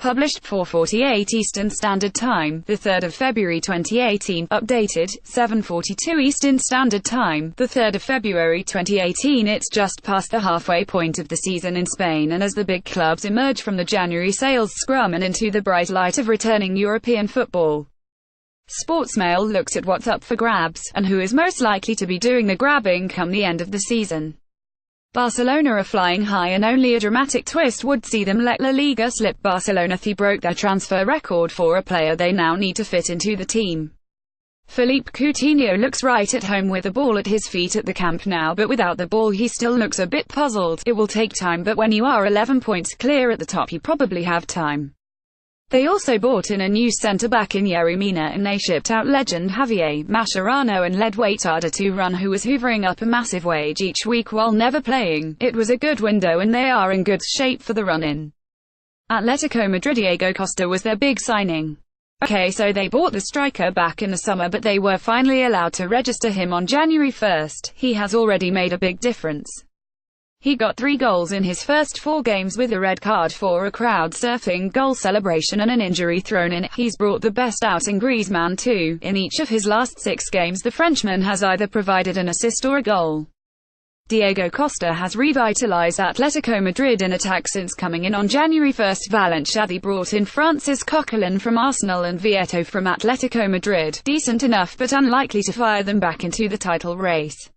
Published 4:48 Eastern Standard Time, the 3rd of February 2018. Updated 7:42 Eastern Standard Time, the 3rd of February 2018. It's just past the halfway point of the season in Spain, and as the big clubs emerge from the January sales scrum and into the bright light of returning European football, Sportsmail looks at what's up for grabs, and who is most likely to be doing the grabbing come the end of the season. Barcelona are flying high, and only a dramatic twist would see them let La Liga slip. Barcelona broke their transfer record for a player they now need to fit into the team. Philippe Coutinho looks right at home with the ball at his feet at the Camp Nou, but without the ball he still looks a bit puzzled. It will take time, but when you are 11 points clear at the top you probably have time. They also bought in a new centre-back in Yerry Mina, and they shipped out legend Javier Mascherano and led Waitada to run, who was hoovering up a massive wage each week while never playing. It was a good window and they are in good shape for the run-in. Atletico Madrid Diego Costa was their big signing. Okay, so they bought the striker back in the summer, but they were finally allowed to register him on January 1st. He has already made a big difference. He got 3 goals in his first 4 games, with a red card for a crowd-surfing goal celebration and an injury thrown in. He's brought the best out in Griezmann too. In each of his last 6 games the Frenchman has either provided an assist or a goal. Diego Costa has revitalized Atletico Madrid in attack since coming in on January 1st. Valencia brought in Francis Coquelin from Arsenal and Vieto from Atletico Madrid. Decent enough but unlikely to fire them back into the title race.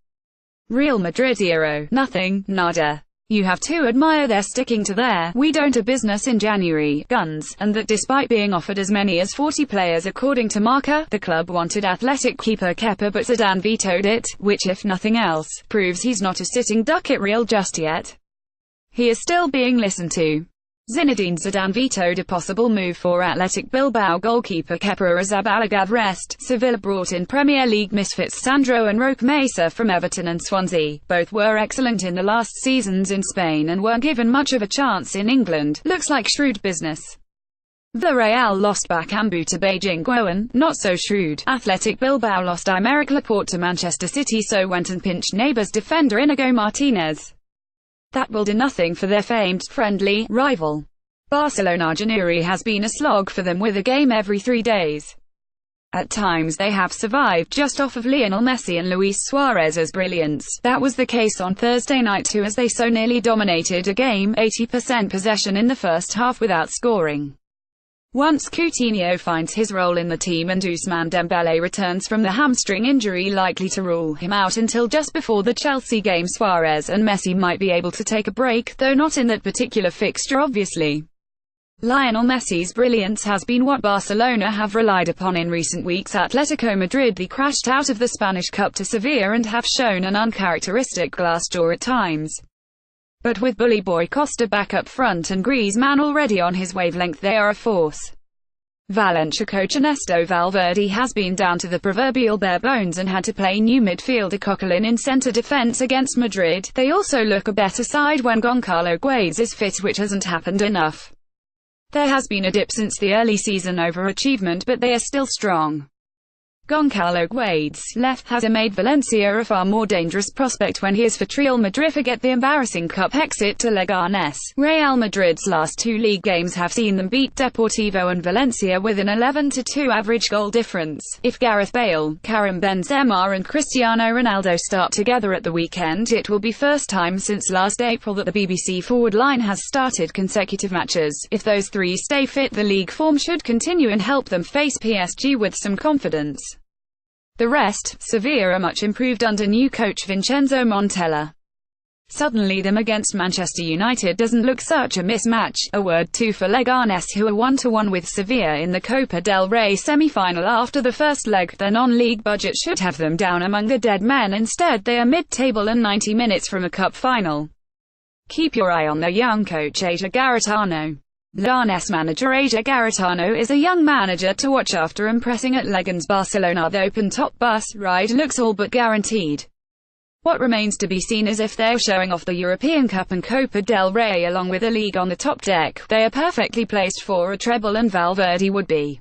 Real Madrid 0, nothing, nada. You have to admire their sticking to their "we don't a business in January" guns, and that despite being offered as many as 40 players according to Marca, the club wanted Athletic keeper Kepa, but Zidane vetoed it, which if nothing else, proves he's not a sitting duck at Real just yet. He is still being listened to. Zinedine Zidane vetoed a possible move for Athletic Bilbao goalkeeper Kepa Arrizabalaga. Rest. Sevilla brought in Premier League misfits Sandro and Roque Mesa from Everton and Swansea. Both were excellent in the last seasons in Spain and weren't given much of a chance in England. Looks like shrewd business. Villarreal lost Bakambu to Beijing Guoan, not so shrewd. Athletic Bilbao lost Aymeric Laporte to Manchester City, so went and pinched neighbours defender Inigo Martinez. That will do nothing for their famed, friendly, rival. Barcelona. January has been a slog for them, with a game every 3 days. At times they have survived just off of Lionel Messi and Luis Suarez's brilliance. That was the case on Thursday night too, as they so nearly dominated a game, 80% possession in the first half without scoring. Once Coutinho finds his role in the team and Ousmane Dembele returns from the hamstring injury likely to rule him out until just before the Chelsea game, Suarez and Messi might be able to take a break, though not in that particular fixture obviously. Lionel Messi's brilliance has been what Barcelona have relied upon in recent weeks. Atletico Madrid crashed out of the Spanish Cup to Sevilla and have shown an uncharacteristic glass jaw at times. But with bully boy Costa back up front and Griezmann already on his wavelength, they are a force. Valencia coach Ernesto Valverde has been down to the proverbial bare bones and had to play new midfielder Coquelin in centre defence against Madrid. They also look a better side when Goncalo Guedes is fit, which hasn't happened enough. There has been a dip since the early season overachievement, but they are still strong. Goncalo Guedes, left, has made Valencia a far more dangerous prospect when he is for Real Madrid. Forget the embarrassing cup exit to Leganés. Real Madrid's last 2 league games have seen them beat Deportivo and Valencia with an 11-2 average goal difference. If Gareth Bale, Karim Benzema and Cristiano Ronaldo start together at the weekend, it will be first time since last April that the BBC forward line has started consecutive matches. If those 3 stay fit, the league form should continue and help them face PSG with some confidence. The rest, Sevilla are much improved under new coach Vincenzo Montella. Suddenly them against Manchester United doesn't look such a mismatch. A word too for Leganés, who are 1-1 with Sevilla in the Copa del Rey semi-final after the first leg. Their non-league budget should have them down among the dead men. Instead they are mid-table and 90 minutes from a cup final. Keep your eye on their young coach Aja Garitano. Leganés manager Aja Garitano is a young manager to watch. After impressing at Leganés, Barcelona, the open-top bus ride looks all but guaranteed. What remains to be seen is if they're showing off the European Cup and Copa del Rey along with the league on the top deck. They are perfectly placed for a treble, and Valverde would be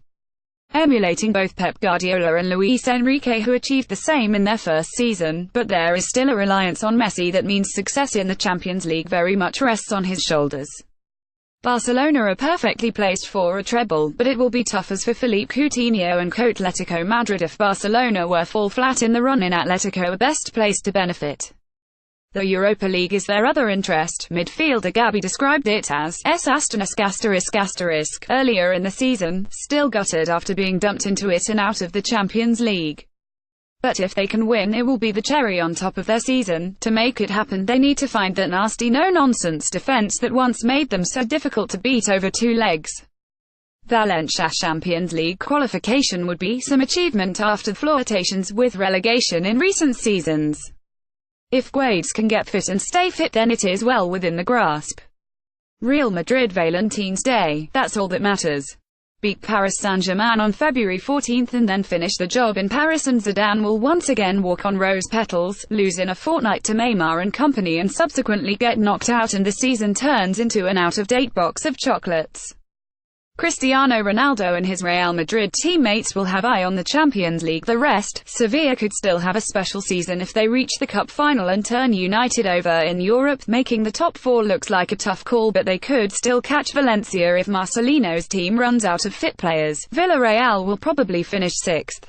emulating both Pep Guardiola and Luis Enrique, who achieved the same in their first season. But there is still a reliance on Messi that means success in the Champions League very much rests on his shoulders. Barcelona are perfectly placed for a treble, but it will be tough as for Philippe Coutinho and Atletico Madrid. If Barcelona were fall flat in the run-in, Atletico are best placed to benefit. The Europa League is their other interest. Midfielder Gabi described it as **** earlier in the season, still gutted after being dumped into it and out of the Champions League. But if they can win, it will be the cherry on top of their season. To make it happen, they need to find that nasty no-nonsense defense that once made them so difficult to beat over two legs. Valencia Champions League qualification would be some achievement after flirtations with relegation in recent seasons. If Guedes can get fit and stay fit, then it is well within the grasp. Real Madrid Valentine's Day, that's all that matters. Beat Paris Saint-Germain on February 14 and then finish the job in Paris, and Zidane will once again walk on rose petals, lose in a fortnight to Neymar and company, and subsequently get knocked out, and the season turns into an out-of-date box of chocolates. Cristiano Ronaldo and his Real Madrid teammates will have eye on the Champions League. The rest, Sevilla could still have a special season if they reach the cup final and turn United over in Europe. Making the top four looks like a tough call, but they could still catch Valencia if Marcelino's team runs out of fit players. Villarreal will probably finish 6th.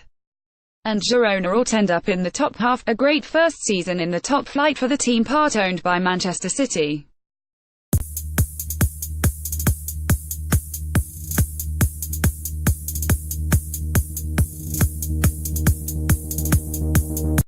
And Girona ought end up in the top half. A great first season in the top flight for the team part owned by Manchester City.